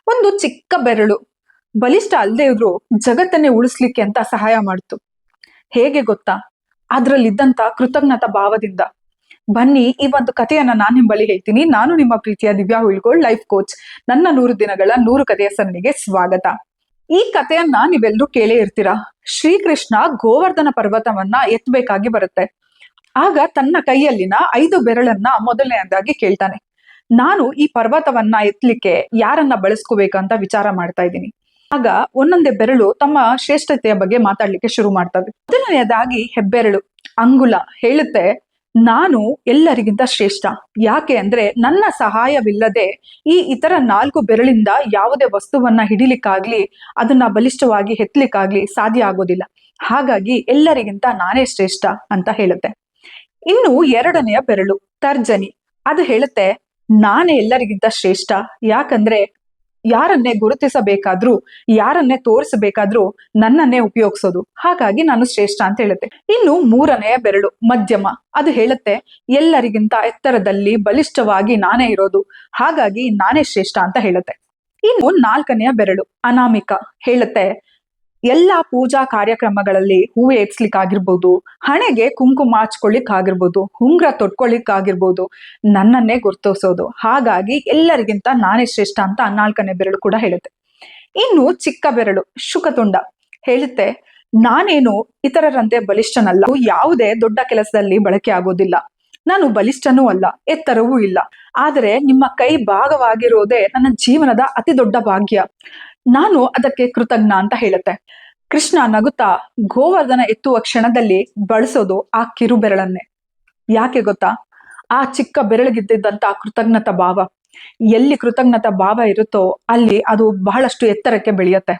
ಒಂದು ಚಿಕ್ಕ ಬೆರಳು ಬಲಿಷ್ಠ ಅಲ್ಲದೆ ಇದ್ರು ಜಗತ್ತನ್ನೇ ಉಳಿಸ್ಲಿಕ್ಕೆ ಅಂತ ಸಹಾಯ ಮಾಡ್ತು. ಹೇಗೆ ಗೊತ್ತಾ? ಅದ್ರಲ್ಲಿದ್ದಂತ ಕೃತಜ್ಞತಾ ಭಾವದಿಂದ. ಬನ್ನಿ, ಈ ಒಂದು ಕಥೆಯನ್ನ ನಾನು ನಿಮ್ ಬಳಿ ಹೇಳ್ತೀನಿ. ನಾನು ನಿಮ್ಮ ಪ್ರೀತಿಯ ದಿವ್ಯಾ ಹುಳ್ಗೋಳ್, ಲೈಫ್ ಕೋಚ್. ನನ್ನ 100 ದಿನಗಳ 100 ಕಥೆಯ ಸರಣಿಗೆ ಸ್ವಾಗತ. ಈ ಕಥೆಯನ್ನ ನೀವೆಲ್ಲರೂ ಕೇಳೇ ಇರ್ತೀರಾ. ಶ್ರೀಕೃಷ್ಣ ಗೋವರ್ಧನ ಪರ್ವತವನ್ನ ಎತ್ತಬೇಕಾಗಿ ಬರುತ್ತೆ. ಆಗ ತನ್ನ ಕೈಯಲ್ಲಿನ 5 ಬೆರಳನ್ನ ಮೊದಲನೆಯದಾಗಿ ಕೇಳ್ತಾನೆ. ನಾನು ಈ ಪರ್ವತವನ್ನ ಎತ್ತಲಿಕ್ಕೆ ಯಾರನ್ನ ಬಳಸ್ಕೋಬೇಕಂತ ವಿಚಾರ ಮಾಡ್ತಾ ಇದ್ದೀನಿ. ಆಗ ಒಂದೊಂದೇ ಬೆರಳು ತಮ್ಮ ಶ್ರೇಷ್ಠತೆಯ ಬಗ್ಗೆ ಮಾತಾಡ್ಲಿಕ್ಕೆ ಶುರು ಮಾಡ್ತವೆ. ಮೊದಲನೆಯದಾಗಿ ಹೆಬ್ಬೆರಳು ಅಂಗುಲ ಹೇಳುತ್ತೆ, ನಾನು ಎಲ್ಲರಿಗಿಂತ ಶ್ರೇಷ್ಠ. ಯಾಕೆ ಅಂದ್ರೆ ನನ್ನ ಸಹಾಯವಿಲ್ಲದೆ ಈ ಇತರ 4 ಬೆರಳಿಂದ ಯಾವುದೇ ವಸ್ತುವನ್ನ ಹಿಡಿಲಿಕ್ಕಾಗ್ಲಿ ಅದನ್ನ ಬಲಿಷ್ಠವಾಗಿ ಎತ್ತಲಿಕ್ಕಾಗ್ಲಿ ಸಾಧ್ಯ ಆಗೋದಿಲ್ಲ. ಹಾಗಾಗಿ ಎಲ್ಲರಿಗಿಂತ ನಾನೇ ಶ್ರೇಷ್ಠ ಅಂತ ಹೇಳುತ್ತೆ. ಇನ್ನು ಎರಡನೆಯ ಬೆರಳು ತರ್ಜನಿ, ಅದು ಹೇಳುತ್ತೆ, ನಾನೇ ಎಲ್ಲರಿಗಿಂತ ಶ್ರೇಷ್ಠ. ಯಾಕಂದ್ರೆ ಯಾರನ್ನೇ ಗುರುತಿಸಬೇಕಾದ್ರೂ ಯಾರನ್ನೇ ತೋರಿಸಬೇಕಾದ್ರೂ ನನ್ನನ್ನೇ ಉಪಯೋಗಿಸೋದು, ಹಾಗಾಗಿ ನಾನು ಶ್ರೇಷ್ಠ ಅಂತ ಹೇಳುತ್ತೆ. ಇನ್ನು ಮೂರನೆಯ ಬೆರಳು ಮಧ್ಯಮ, ಅದು ಹೇಳುತ್ತೆ, ಎಲ್ಲರಿಗಿಂತ ಎತ್ತರದಲ್ಲಿ ಬಲಿಷ್ಠವಾಗಿ ನಾನೇ ಇರೋದು, ಹಾಗಾಗಿ ನಾನೇ ಶ್ರೇಷ್ಠ ಅಂತ ಹೇಳುತ್ತೆ. ಇನ್ನು 4ನೆಯ ಬೆರಳು ಅನಾಮಿಕ ಹೇಳುತ್ತೆ, ಎಲ್ಲಾ ಪೂಜಾ ಕಾರ್ಯಕ್ರಮಗಳಲ್ಲಿ ಹೂವು ಏರ್ಸ್ಲಿಕ್ಕಾಗಿರ್ಬೋದು, ಹಣೆಗೆ ಕುಂಕುಮ ಹಚ್ಕೊಳ್ಳಿಕ್ಕಾಗಿರ್ಬೋದು, ಉಂಗ್ರ ತೊಟ್ಕೊಳ್ಳಿಕ್ಕಾಗಿರ್ಬೋದು, ನನ್ನನ್ನೇ ಗುರ್ತೋಸೋದು, ಹಾಗಾಗಿ ಎಲ್ಲರಿಗಿಂತ ನಾನೇ ಶ್ರೇಷ್ಠ ಅಂತ 4ನೇ ಬೆರಳು ಕೂಡ ಹೇಳುತ್ತೆ. ಇನ್ನು ಚಿಕ್ಕ ಬೆರಳು ಶುಕತುಂಡ ಹೇಳುತ್ತೆ, ನಾನೇನು ಇತರರಂತೆ ಬಲಿಷ್ಠನಲ್ಲ, ಯಾವುದೇ ದೊಡ್ಡ ಕೆಲಸದಲ್ಲಿ ಬಳಕೆ ಆಗೋದಿಲ್ಲ, ನಾನು ಬಲಿಷ್ಠನೂ ಅಲ್ಲ, ಎತ್ತರವೂ ಇಲ್ಲ, ಆದರೆ ನಿಮ್ಮ ಕೈ ಭಾಗವಾಗಿರೋದೇ ನನ್ನ ಜೀವನದ ಅತಿ ದೊಡ್ಡ ಭಾಗ್ಯ, ನಾನು ಅದಕ್ಕೆ ಕೃತಜ್ಞ ಅಂತ ಹೇಳುತ್ತೆ. ಕೃಷ್ಣ ನಗುತ್ತಾ ಗೋವರ್ಧನ ಎತ್ತುವ ಕ್ಷಣದಲ್ಲಿ ಬಳಸೋದು ಆ ಕಿರು ಬೆರಳನ್ನೇ. ಯಾಕೆ ಗೊತ್ತಾ? ಆ ಚಿಕ್ಕ ಬೆರಳಿಗಿದ್ದಂತ ಕೃತಜ್ಞತಾ ಭಾವ. ಎಲ್ಲಿ ಕೃತಜ್ಞತಾ ಭಾವ ಇರುತ್ತೋ ಅಲ್ಲಿ ಅದು ಬಹಳಷ್ಟು ಎತ್ತರಕ್ಕೆ ಬೆಳೆಯುತ್ತೆ.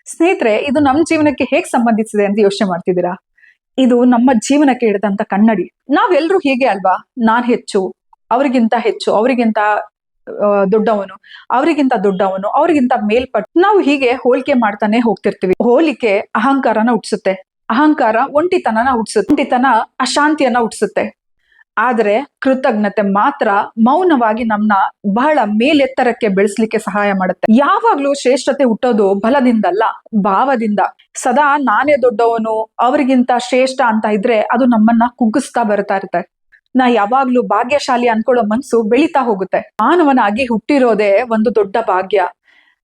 ಸ್ನೇಹಿತರೆ, ಇದು ನಮ್ಮ ಜೀವನಕ್ಕೆ ಹೇಗೆ ಸಂಬಂಧಿಸಿದೆ ಅಂತ ಯೋಚನೆ ಮಾಡ್ತಿದ್ದೀರಾ? ಇದು ನಮ್ಮ ಜೀವನಕ್ಕೆ ಹಿಡಿದಂತ ಕನ್ನಡಿ. ನಾವೆಲ್ಲರೂ ಹೀಗೆ ಅಲ್ವಾ? ನಾನ್ ಹೆಚ್ಚು, ಅವರಿಗಿಂತ ಹೆಚ್ಚು, ಅವರಿಗಿಂತ ದೊಡ್ಡವನು, ಅವರಿಗಿಂತ ಮೇಲ್ಪಟ್ಟು, ನಾವು ಹೀಗೆ ಹೋಲಿಕೆ ಮಾಡ್ತಾನೆ ಹೋಗ್ತಿರ್ತೀವಿ. ಹೋಲಿಕೆ ಅಹಂಕಾರನ ಹುಟ್ಟಿಸುತ್ತೆ, ಅಹಂಕಾರ ಒಂಟಿತನನ ಹುಟ್ಟಿಸುತ್ತೆ, ಒಂಟಿತನ ಅಶಾಂತಿಯನ್ನ ಹುಟ್ಟಿಸುತ್ತೆ. ಆದ್ರೆ ಕೃತಜ್ಞತೆ ಮಾತ್ರ ಮೌನವಾಗಿ ನಮ್ನ ಬಹಳ ಮೇಲೆತ್ತರಕ್ಕೆ ಬೆಳೆಸ್ಲಿಕ್ಕೆ ಸಹಾಯ ಮಾಡುತ್ತೆ. ಯಾವಾಗ್ಲೂ ಶ್ರೇಷ್ಠತೆ ಹುಟ್ಟೋದು ಬಲದಿಂದಲ್ಲ, ಭಾವದಿಂದ. ಸದಾ ನಾನೇ ದೊಡ್ಡವನು, ಅವರಿಗಿಂತ ಶ್ರೇಷ್ಠ ಅಂತ ಇದ್ರೆ ಅದು ನಮ್ಮನ್ನ ಕುಗ್ಗಿಸ್ತಾ ಬರ್ತಾ ಇರುತ್ತೆ. ನಾ ಯಾವಾಗ್ಲೂ ಭಾಗ್ಯಶಾಲಿ ಅನ್ಕೊಳ್ಳೋ ಮನ್ಸು ಬೆಳೀತಾ ಹೋಗುತ್ತೆ. ಮಾನವನಾಗಿ ಹುಟ್ಟಿರೋದೇ ಒಂದು ದೊಡ್ಡ ಭಾಗ್ಯ.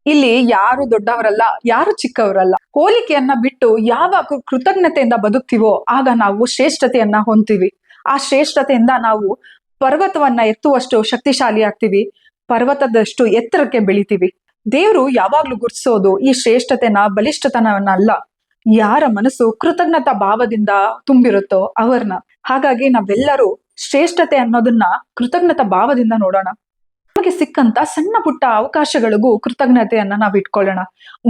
ಇಲ್ಲಿ ಯಾರು ದೊಡ್ಡವರಲ್ಲ, ಯಾರು ಚಿಕ್ಕವರಲ್ಲ. ಹೋಲಿಕೆಯನ್ನ ಬಿಟ್ಟು ಯಾವಾಗ ಕೃತಜ್ಞತೆಯಿಂದ ಬದುಕ್ತಿವೋ ಆಗ ನಾವು ಶ್ರೇಷ್ಠತೆಯನ್ನ ಹೊಂದ್ತೀವಿ. ಆ ಶ್ರೇಷ್ಠತೆಯಿಂದ ನಾವು ಪರ್ವತವನ್ನ ಎತ್ತುವಷ್ಟು ಶಕ್ತಿಶಾಲಿ ಆಗ್ತೀವಿ, ಪರ್ವತದಷ್ಟು ಎತ್ತರಕ್ಕೆ ಬೆಳಿತೀವಿ. ದೇವ್ರು ಯಾವಾಗ್ಲೂ ಗುರ್ತಿಸೋದು ಈ ಶ್ರೇಷ್ಠತೆನ, ಬಲಿಷ್ಠತನವನ್ನ ಅಲ್ಲ, ಯಾರ ಮನಸ್ಸು ಕೃತಜ್ಞತಾ ಭಾವದಿಂದ ತುಂಬಿರುತ್ತೋ ಅವ್ರನ್ನ. ಹಾಗಾಗಿ ನಾವೆಲ್ಲರೂ ಶ್ರೇಷ್ಠತೆ ಅನ್ನೋದನ್ನ ಕೃತಜ್ಞತಾ ಭಾವದಿಂದ ನೋಡೋಣ. ನಮಗೆ ಸಿಕ್ಕಂತ ಸಣ್ಣ ಪುಟ್ಟ ಅವಕಾಶಗಳಿಗೂ ಕೃತಜ್ಞತೆಯನ್ನ ನಾವು ಇಟ್ಕೊಳ್ಳೋಣ.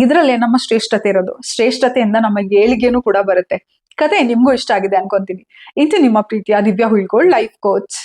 ಇದರಲ್ಲೇ ನಮ್ಮ ಶ್ರೇಷ್ಠತೆ ಇರೋದು. ಶ್ರೇಷ್ಠತೆಯಿಂದ ನಮ್ಮ ಏಳಿಗೆನೂ ಕೂಡ ಬರುತ್ತೆ. ಕತೆ ನಿಮ್ಗೂ ಇಷ್ಟ ಆಗಿದೆ ಅನ್ಕೊಂತೀನಿ. ಇದು ನಿಮ್ಮ ಪ್ರೀತಿಯ ದಿವ್ಯಾ ಹುಳ್ಗೋಳ್, ಲೈಫ್ ಕೋಚ್.